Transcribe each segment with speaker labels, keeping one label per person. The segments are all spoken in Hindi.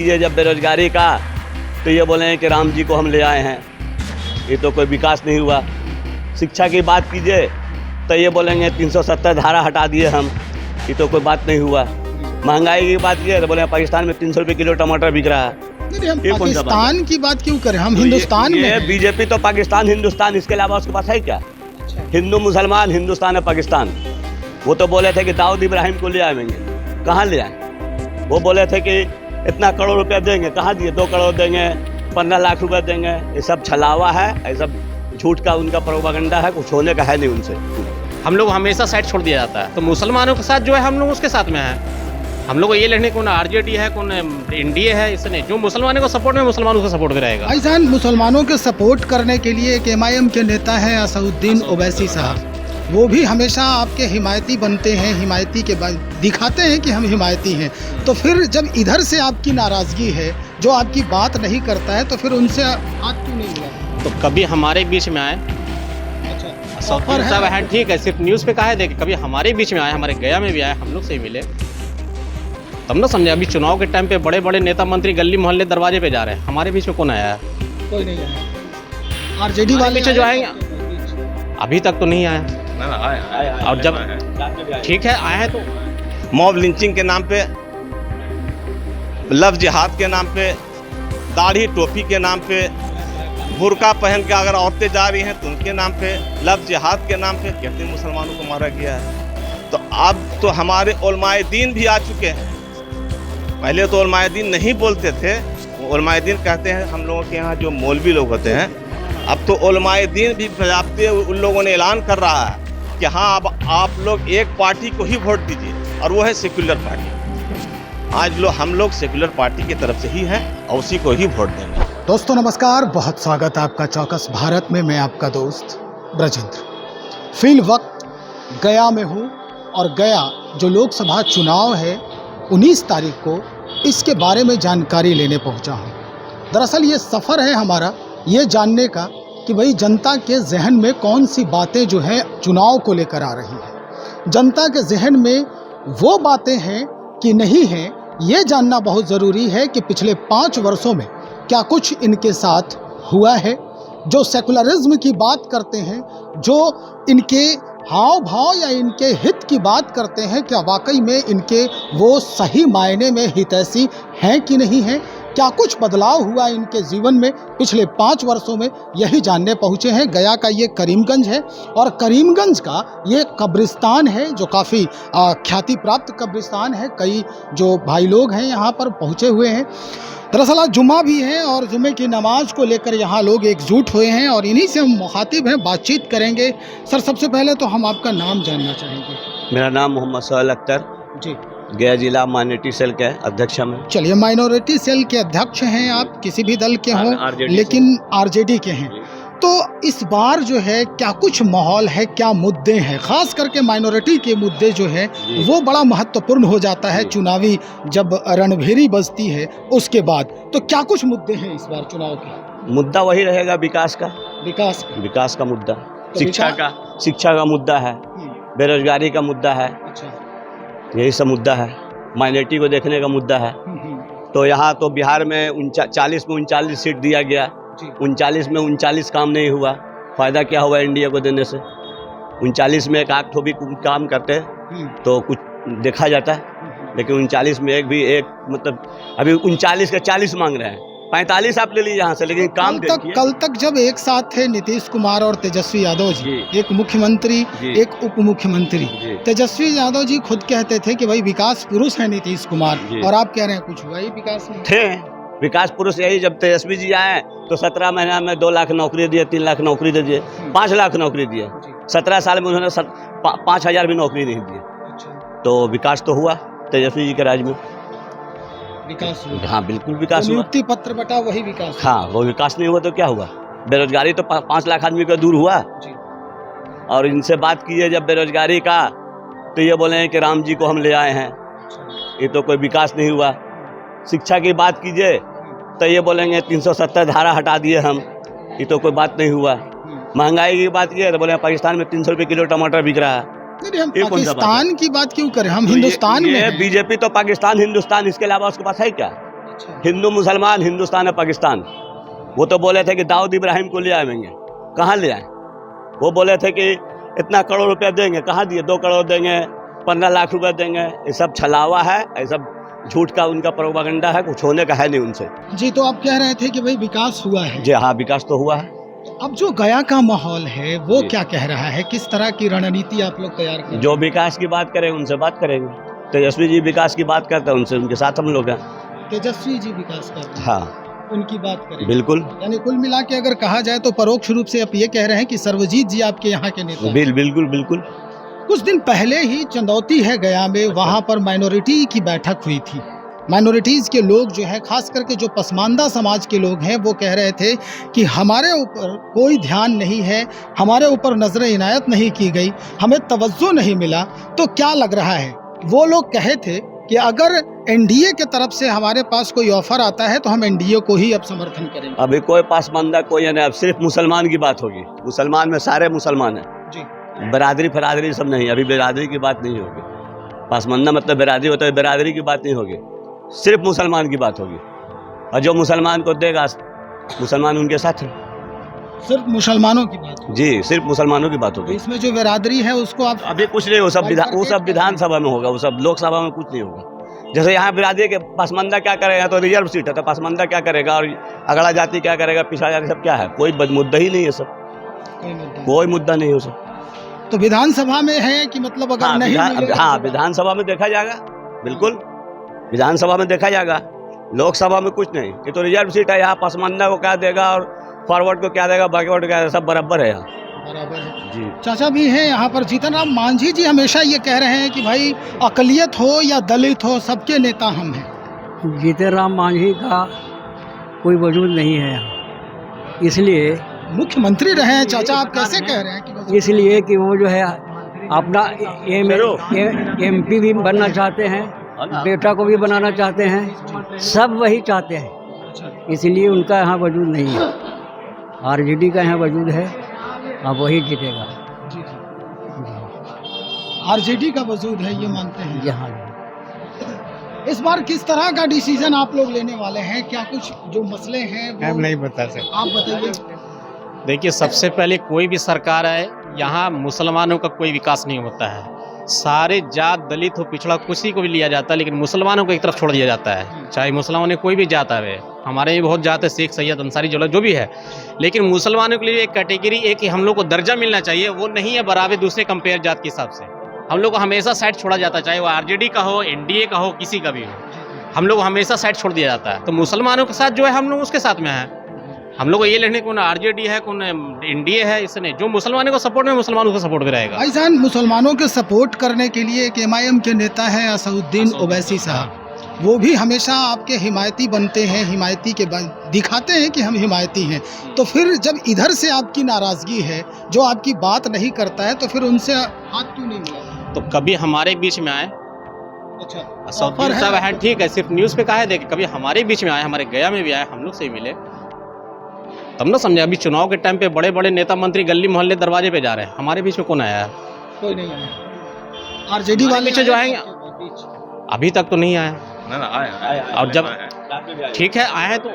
Speaker 1: कीजिए जब बेरोजगारी का, तो ये बोले हैं कि राम जी को हम ले आए हैं, ये तो कोई विकास नहीं हुआ। शिक्षा की बात कीजिए तो ये बोलेंगे 370 धारा हटा दिए हम, ये तो कोई बात नहीं हुआ। महंगाई की बात कीजिए तो बोले पाकिस्तान में 300 रुपये किलो टमाटर बिक रहा है।
Speaker 2: नहीं, हम पाकिस्तान की बात क्यों करें, हम
Speaker 1: तो
Speaker 2: हिंदुस्तान में हैं।
Speaker 1: बीजेपी तो पाकिस्तान हिंदुस्तान, इसके अलावा उसके पास है क्या? हिंदू मुसलमान, हिंदुस्तान है पाकिस्तान। वो तो बोले थे कि दाऊद इब्राहिम को ले आएंगे, कहाँ ले आए? वो बोले थे कि इतना करोड़ रुपया देंगे, कहाँ दिए? 2 करोड़ देंगे, 15 लाख रुपए देंगे। ये सब छलावा है, ये सब झूठ का उनका प्रोपेगेंडा है, कुछ होने का है नहीं उनसे।
Speaker 3: हम लोग हमेशा साइड छोड़ दिया जाता है, तो मुसलमानों के साथ जो है हम लोग उसके साथ में हैं। हम लोग को ये लड़ने कौन आरजेडी है, कौन एनडीए है, इससे नहीं। जो मुसलमानों को सपोर्ट में, मुसलमानों को सपोर्ट में रहेगा।
Speaker 2: भाईजान, मुसलमानों के सपोर्ट करने के लिए एक एमआईएम के नेता हैं असदुद्दीन ओवैसी साहब, वो भी हमेशा आपके हिमायती बनते हैं, हिमायती के बाद दिखाते हैं कि हम हिमायती हैं। तो फिर जब इधर से आपकी नाराज़गी है, जो आपकी बात नहीं करता है, तो फिर उनसे हाथ क्यों नहीं मिला?
Speaker 3: तो कभी हमारे बीच में आए,
Speaker 2: ऑफर
Speaker 3: सब है ठीक है, सिर्फ न्यूज़ पे कहा है, देखिए कभी हमारे बीच में आए, हमारे गया में भी आए, हम लोग से मिले, तब ना समझे। अभी चुनाव के टाइम पे बड़े बड़े नेता मंत्री गली मोहल्ले दरवाजे पे जा रहे हैं, हमारे बीच में कौन आया है?
Speaker 2: कोई नहीं आया। आरजेडी वाले
Speaker 3: पीछे जो आएंगे, अभी तक तो नहीं आया। और जब ठीक है आए हैं तो
Speaker 4: मॉब लिंचिंग के नाम पे, लव जिहाद के नाम पे, दाढ़ी टोपी के नाम पे, बुर्का पहन के अगर औरतें जा रही हैं तो उनके नाम पे, लव जिहाद के नाम पे कहते मुसलमानों को मारा गया है। तो अब तो हमारे उलमाए दीन भी आ चुके हैं। पहले तो उलमाए दीन नहीं बोलते थे, उलमाए दीन कहते हैं हम लोगों के यहाँ जो मौलवी लोग होते हैं। अब तो उलमाए दीन भी बजाते उन लोगों ने ऐलान कर रहा है कि हाँ अब आप लोग एक पार्टी को ही वोट दीजिए, और वो है सेक्युलर पार्टी। आज हम लोग सेक्युलर पार्टी की तरफ से ही हैं और उसी को ही वोट देंगे।
Speaker 2: दोस्तों नमस्कार, बहुत स्वागत है आपका चौकस भारत में। मैं आपका दोस्त ब्रजेंद्र फिल वक्त गया में हूँ, और गया जो लोकसभा चुनाव है 19 तारीख को, इसके बारे में जानकारी लेने पहुँचा हूँ। दरअसल ये सफ़र है हमारा ये जानने का कि भाई जनता के जहन में कौन सी बातें जो हैं चुनाव को लेकर आ रही हैं, जनता के जहन में वो बातें हैं कि नहीं हैं, ये जानना बहुत ज़रूरी है कि पिछले 5 वर्षों में क्या कुछ इनके साथ हुआ है। जो सेकुलरिज्म की बात करते हैं, जो इनके हाव भाव या इनके हित की बात करते हैं, क्या वाकई में इनके वो सही मायने में हितैषी हैं कि नहीं हैं, क्या कुछ बदलाव हुआ इनके जीवन में पिछले 5 वर्षों में, यही जानने पहुँचे हैं। गया का ये करीमगंज है, और करीमगंज का ये कब्रिस्तान है जो काफ़ी ख्याति प्राप्त कब्रिस्तान है। कई जो भाई लोग हैं यहाँ पर पहुँचे हुए हैं। दरअसल आज जुम्मा भी है, और जुम्मे की नमाज को लेकर यहाँ लोग एकजुट हुए हैं, और इन्हीं से हम मुखातिब हैं, बातचीत करेंगे। सर, सबसे पहले तो हम आपका नाम जानना चाहेंगे।
Speaker 1: मेरा नाम मोहम्मद सोहेल अख्तर
Speaker 2: जी,
Speaker 1: गया जिला माइनॉरिटी सेल के अध्यक्ष हैं।
Speaker 2: चलिए, माइनॉरिटी सेल के अध्यक्ष हैं आप, किसी भी दल के हों,
Speaker 1: RJD
Speaker 2: लेकिन आरजेडी के हैं। तो इस बार जो है क्या कुछ माहौल है, क्या मुद्दे हैं, खास करके माइनॉरिटी के मुद्दे जो है वो बड़ा महत्वपूर्ण हो जाता है चुनावी जब रणभेरी बजती है उसके बाद। तो क्या कुछ मुद्दे हैं इस बार चुनाव के?
Speaker 1: मुद्दा वही रहेगा विकास का,
Speaker 2: विकास का
Speaker 1: मुद्दा,
Speaker 2: तो
Speaker 1: शिक्षा का मुद्दा है, बेरोजगारी का मुद्दा है,
Speaker 2: अच्छा,
Speaker 1: यही सब मुद्दा है। माइनॉरिटी को देखने का मुद्दा है। तो यहाँ तो बिहार में 40 में 39 सीट दिया गया, 39 में 39 काम नहीं हुआ। फ़ायदा क्या हुआ इंडिया को देने से? 39 में एक आध ठो भी काम करते तो कुछ देखा जाता है, लेकिन 39 में एक मतलब अभी 39 का 40 मांग रहे हैं। 45 आप ले लीजिए यहाँ से, लेकिन काम देखिए।
Speaker 2: कल तक जब एक साथ थे नीतीश कुमार और तेजस्वी यादव जी, एक मुख्यमंत्री एक उप मुख्यमंत्री, तेजस्वी यादव जी खुद कहते थे कि भाई विकास पुरुष है नीतीश कुमार, और आप कह रहे हैं कुछ हुआ ही विकास में?
Speaker 1: थे विकास पुरुष यही, जब तेजस्वी जी आए तो 17 महीना में 2 लाख नौकरी दिए, 3 लाख नौकरी दे दिए, 5 लाख नौकरी दिए। 17 साल में उन्होंने 5,000 भी नौकरी नहीं दिए। तो विकास तो हुआ तेजस्वी जी के राज में,
Speaker 2: विकास हुआ।
Speaker 1: हाँ बिल्कुल विकास हुआ।
Speaker 2: नियुक्ति पत्र बटा वही विकास।
Speaker 1: हाँ, वो विकास नहीं हुआ तो क्या हुआ? बेरोजगारी तो 5 लाख आदमी का दूर हुआ। और इनसे बात कीजिए जब बेरोजगारी का, तो ये बोले हैं कि राम जी को हम ले आए हैं, ये तो कोई विकास नहीं हुआ। शिक्षा की बात कीजिए तो ये बोलेंगे 370 धारा हटा दिए हम, ये तो कोई बात नहीं हुआ। महंगाई की बात कीजिए तो बोले पाकिस्तान में 300 रुपये किलो टमाटर बिक रहा है।
Speaker 2: नहीं, हम पाकिस्तान की बात क्यों करें, हम हिंदुस्तान में हैं।
Speaker 1: बीजेपी तो पाकिस्तान हिंदुस्तान, इसके अलावा उसके पास है क्या? हिंदू मुसलमान, हिंदुस्तान और पाकिस्तान। वो तो बोले थे कि दाऊद इब्राहिम को ले आएंगे, कहाँ ले आए? वो बोले थे कि इतना करोड़ रुपया देंगे, कहाँ दिए? 2 करोड़ देंगे, 15 लाख रुपया देंगे। ये सब छलावा है, ये सब झूठ का उनका प्रोपागेंडा है, कुछ होने का है नहीं उनसे।
Speaker 2: जी, तो आप कह रहे थे कि भाई विकास हुआ है।
Speaker 1: जी हाँ, विकास तो हुआ है।
Speaker 2: अब जो गया का माहौल है वो क्या कह रहा है? किस तरह की रणनीति आप लोग तैयार कर?
Speaker 1: जो विकास की बात करें उनसे बात करेंगे। तेजस्वी जी विकास की बात करते हैं, उनसे उनके साथ हम लोग हैं।
Speaker 2: तेजस्वी जी विकास करते हैं,
Speaker 1: हाँ
Speaker 2: उनकी बात करें।
Speaker 1: बिल्कुल।
Speaker 2: यानी कुल मिला के अगर कहा जाए तो परोक्ष रूप से आप ये कह रहे हैं कि सर्वजीत जी आपके यहाँ के नेता हैं।
Speaker 1: बिल्कुल बिल्कुल।
Speaker 2: कुछ दिन पहले ही चंदौती है गया में, वहाँ पर माइनॉरिटी की बैठक हुई थी। माइनॉरिटीज़ के लोग जो है, खास करके जो पसमानदा समाज के लोग हैं, वो कह रहे थे कि हमारे ऊपर कोई ध्यान नहीं है, हमारे ऊपर नजर इनायत नहीं की गई, हमें तवज्जो नहीं मिला। तो क्या लग रहा है, वो लोग कहे थे कि अगर एनडीए के तरफ से हमारे पास कोई ऑफर आता है तो हम एनडीए को ही अब समर्थन करेंगे।
Speaker 1: अभी कोई पासमानदा कोई नहीं, अब सिर्फ मुसलमान की बात होगी। मुसलमान में सारे मुसलमान हैं
Speaker 2: जी,
Speaker 1: बिरादरी फरादरी सब नहीं। अभी बिरादरी की बात नहीं होगी। पासमानदा मतलब बिरादरी होता है, बिरादरी की बात नहीं होगी, सिर्फ मुसलमान की बात होगी। और जो मुसलमान को देगा, मुसलमान उनके साथ है।
Speaker 2: सिर्फ मुसलमानों की बात होगी।
Speaker 1: जी, सिर्फ मुसलमानों की बात
Speaker 2: तो
Speaker 1: होगी।
Speaker 2: इसमें जो बिरादरी है उसको आप
Speaker 1: अभी कुछ नहीं, वो सब विधानसभा में होगा, वो सब लोकसभा में कुछ नहीं होगा। जैसे यहाँ बिरादरी के पासमानदा क्या करेगा, तो रिजर्व सीट है, तो पासमानदा क्या करेगा, और अगला जाति क्या करेगा, पिछड़ा जाति, सब क्या है? कोई मुद्दा ही नहीं है, सब कोई मुद्दा नहीं हो सब।
Speaker 2: तो विधानसभा में है कि मतलब अगर नहीं मिलेगा
Speaker 1: हाँ,
Speaker 2: तो-
Speaker 1: विधानसभा में देखा जाएगा, बिल्कुल विधानसभा में देखा जाएगा। लोकसभा में कुछ नहीं, ये तो रिजर्व सीट है। यहाँ पसमानदा को क्या देगा और फॉरवर्ड को क्या देगा, बैकवर्ड को क्या देगा, सब बराबर है यहाँ।
Speaker 2: बराबर है।
Speaker 1: जी।
Speaker 2: चाचा भी हैं यहाँ पर। जीतन राम मांझी जी हमेशा ये कह रहे हैं कि भाई अकलियत हो या दलित हो, सबके नेता हम हैं।
Speaker 5: जीतन राम मांझी का कोई वजूद नहीं है यहाँ, इसलिए
Speaker 2: मुख्यमंत्री रहे हैं चाचा, आप कैसे कह रहे हैं कि वजूद-
Speaker 5: इसलिए कि वो जो है अपना एमपी भी बनना चाहते हैं, बेटा को भी बनाना चाहते हैं, सब वही चाहते हैं, इसलिए उनका यहाँ वजूद नहीं है। आरजेडी का यहाँ वजूद है, अब वही जीतेगा।
Speaker 2: आरजेडी का वजूद है, ये मानते हैं।
Speaker 5: यहाँ
Speaker 2: इस बार किस तरह का डिसीजन आप लोग लेने वाले हैं? क्या कुछ जो मसले हैं वो
Speaker 3: नहीं बता सकते।
Speaker 2: आप बताइए।
Speaker 3: देखिए, सबसे पहले कोई भी सरकार आए, यहाँ मुसलमानों का कोई विकास नहीं होता है। सारे जात, दलित हो, पिछड़ा, किसी को भी लिया जाता है, लेकिन मुसलमानों को एक तरफ छोड़ दिया जाता है। चाहे मुसलमानों ने कोई भी जात आवे, हमारे यहाँ बहुत जात है, शेख, सैयद, अंसारी, जो भी है, लेकिन मुसलमानों के लिए एक कैटेगरी, एक हम लोग को दर्जा मिलना चाहिए, वो नहीं है बराबर दूसरे कंपेयर जात के हिसाब से। हम लोग को हमेशा साइड छोड़ा जाता है, चाहे वो आरजेडी का हो, एनडीए का हो, किसी का भी हो, हम लोग को हमेशा साइड छोड़ दिया जाता है। तो मुसलमानों के साथ जो है हम लोग उसके साथ में हैं। हम लोग को ये लेने कौन आरजेडी है, कौन एनडीए है, इसने जो मुसलमानों को सपोर्ट में, मुसलमानों को सपोर्ट में रहेगा।
Speaker 2: भाईजान, मुसलमानों के सपोर्ट करने के लिए एक एमआईएम के नेता हैं असदुद्दीन ओवैसी साहब, वो भी हमेशा आपके हिमायती बनते हैं, हिमायती के दिखाते हैं कि हम हिमायती हैं। तो फिर जब इधर से आपकी नाराज़गी है, जो आपकी बात नहीं करता है, तो फिर उनसे हाथ क्यों नहीं मिला?
Speaker 3: तो कभी हमारे बीच में आए,
Speaker 2: अच्छा,
Speaker 3: असदुद्दीन साहब है, ठीक है, सिर्फ न्यूज़ पे कहा देखे, कभी हमारे बीच में आए, हमारे गया में भी आए, हम लोग से ही मिले, तब ना समझे। अभी चुनाव के टाइम पे बड़े बड़े नेता मंत्री गली मोहल्ले दरवाजे पे जा रहे हैं, हमारे बीच में कौन आया है?
Speaker 2: कोई नहीं आया। आरजेडी वाले
Speaker 3: पीछे जो आएंगे, अभी तक तो नहीं आया। और जब ठीक है आए तो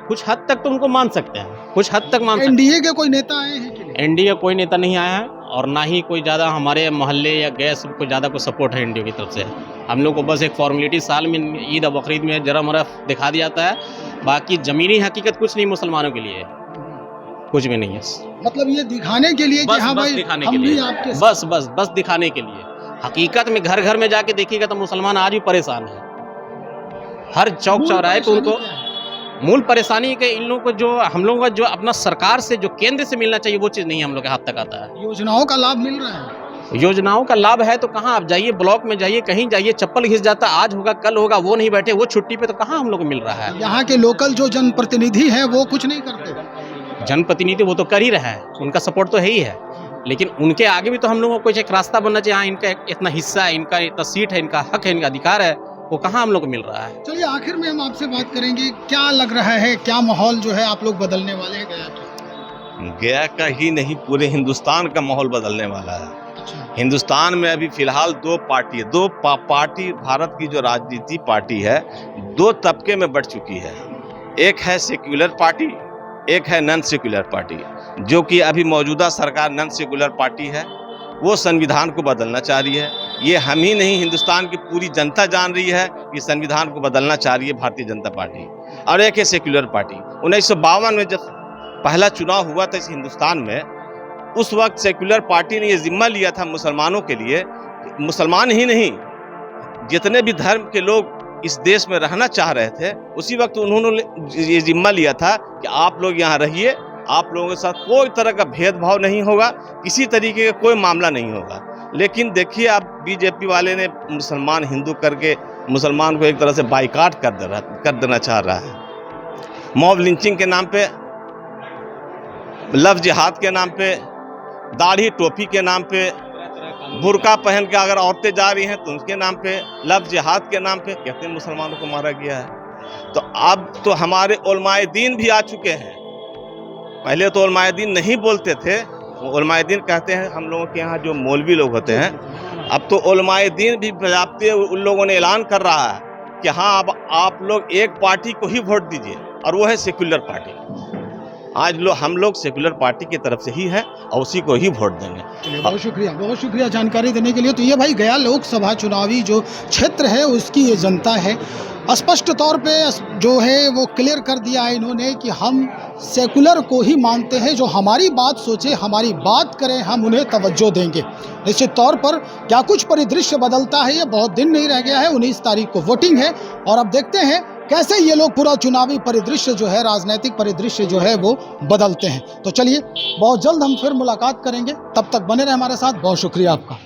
Speaker 3: कुछ हद तक तो उनको मान सकते हैं, कुछ हद तक मान सकते हैं।
Speaker 2: एनडीए के कोई नेता आए हैं कि नहीं?
Speaker 3: एनडीए कोई नेता नहीं आया है, और ना ही कोई ज़्यादा हमारे मोहल्ले या गैस को ज़्यादा कोई सपोर्ट है एनडीए की तरफ से। हम लोग को बस एक फॉर्मेलिटी साल में ईद और बकरीद में जरा मरा दिखा दिया जाता है, बाकी ज़मीनी हकीकत कुछ नहीं मुसलमानों के लिए, कुछ भी नहीं है।
Speaker 2: मतलब ये दिखाने के लिए कि
Speaker 3: बस
Speaker 2: हाँ
Speaker 3: बस
Speaker 2: भाई
Speaker 3: दिखाने
Speaker 2: हम
Speaker 3: के
Speaker 2: भी
Speaker 3: लिए,
Speaker 2: आपके
Speaker 3: बस दिखाने के लिए। हकीकत में घर घर में जाके देखिएगा तो मुसलमान आज भी परेशान है। हर चौक चौराहे पे उनको मूल परेशानी के इन लोगों को जो हम लोगों का जो अपना सरकार से जो केंद्र से मिलना चाहिए वो चीज़ नहीं हम लोग के हाथ तक आता है।
Speaker 2: योजनाओं का लाभ मिल रहा है।
Speaker 3: योजनाओं का लाभ है तो कहाँ आप जाइए, ब्लॉक में जाइए, कहीं जाइए, चप्पल घिस जाता, आज होगा कल होगा, वो नहीं बैठे, वो छुट्टी पे, तो कहाँ हम लोग को मिल रहा है?
Speaker 2: यहाँ के लोकल जो जनप्रतिनिधि हैं वो कुछ नहीं करते।
Speaker 3: जनप्रतिनिधि वो तो कर ही रहा है, उनका सपोर्ट तो है ही है, लेकिन उनके आगे भी तो हम लोगों को कुछ एक रास्ता बनना चाहिए। हाँ, इनका इतना हिस्सा है, इनका इतना सीट है, इनका हक है, इनका अधिकार है, वो कहाँ हम लोग को मिल रहा है?
Speaker 2: चलिए आखिर में हम आपसे बात करेंगे, क्या लग रहा है, क्या माहौल जो है आप लोग बदलने वाले हैं गया का?
Speaker 4: गया का ही नहीं, पूरे हिंदुस्तान का माहौल बदलने वाला है। हिंदुस्तान में अभी फिलहाल दो पार्टी है, पार्टी भारत की जो राजनीति पार्टी है दो तबके में बढ़ चुकी है। एक है सेक्युलर पार्टी, एक है नॉन सेक्युलर पार्टी। जो कि अभी मौजूदा सरकार नॉन सेक्युलर पार्टी है, वो संविधान को बदलना चाह रही है। ये हम ही नहीं, हिंदुस्तान की पूरी जनता जान रही है कि संविधान को बदलना चाह रही है भारतीय जनता पार्टी। और एक है सेक्युलर पार्टी। 1952 में जब पहला चुनाव हुआ था इस हिंदुस्तान में, उस वक्त सेक्युलर पार्टी ने ये जिम्मा लिया था मुसलमानों के लिए, मुसलमान ही नहीं जितने भी धर्म के लोग इस देश में रहना चाह रहे थे, उसी वक्त उन्होंने ये जिम्मा लिया था कि आप लोग यहाँ रहिए, आप लोगों के साथ कोई तरह का भेदभाव नहीं होगा, किसी तरीके का कोई मामला नहीं होगा। लेकिन देखिए आप बीजेपी वाले ने मुसलमान हिंदू करके मुसलमान को एक तरह से बाइकाट कर देना चाह रहा है। मॉब लिंचिंग के नाम पे, लव जिहाद के नाम पे, दाढ़ी टोपी के नाम पे, बुर्का पहन के अगर औरतें जा रही हैं तो उसके नाम पे, लव जिहाद के नाम पे कहते हैं मुसलमानों को मारा गया है। तो अब तो हमारे उलमाए दीन भी आ चुके हैं। पहले तो उलमाए दीन नहीं बोलते थे, उलमाए दीन कहते हैं हम लोगों के यहाँ जो मौलवी लोग होते हैं। अब तो उलमाए दीन भी बजाते उन लोगों ने ऐलान कर रहा है कि हाँ अब आप लोग एक पार्टी को ही वोट दीजिए, और वो है सेक्युलर पार्टी। आज हम लोग सेक्युलर पार्टी की तरफ से ही हैं और उसी को ही वोट देंगे।
Speaker 2: बहुत शुक्रिया जानकारी देने के लिए। तो ये भाई गया लोकसभा चुनावी जो क्षेत्र है उसकी ये जनता है। स्पष्ट तौर पे जो है वो क्लियर कर दिया है इन्होंने कि हम सेकुलर को ही मानते हैं, जो हमारी बात सोचे, हमारी बात करें, हम उन्हें तवज्जो देंगे। निश्चित तौर पर क्या कुछ परिदृश्य बदलता है, ये बहुत दिन नहीं रह गया है, 19 तारीख को वोटिंग है और अब देखते हैं कैसे ये लोग पूरा चुनावी परिदृश्य जो है, राजनीतिक परिदृश्य जो है वो बदलते हैं। तो चलिए बहुत जल्द हम फिर मुलाकात करेंगे, तब तक बने रहे हमारे साथ। बहुत शुक्रिया आपका।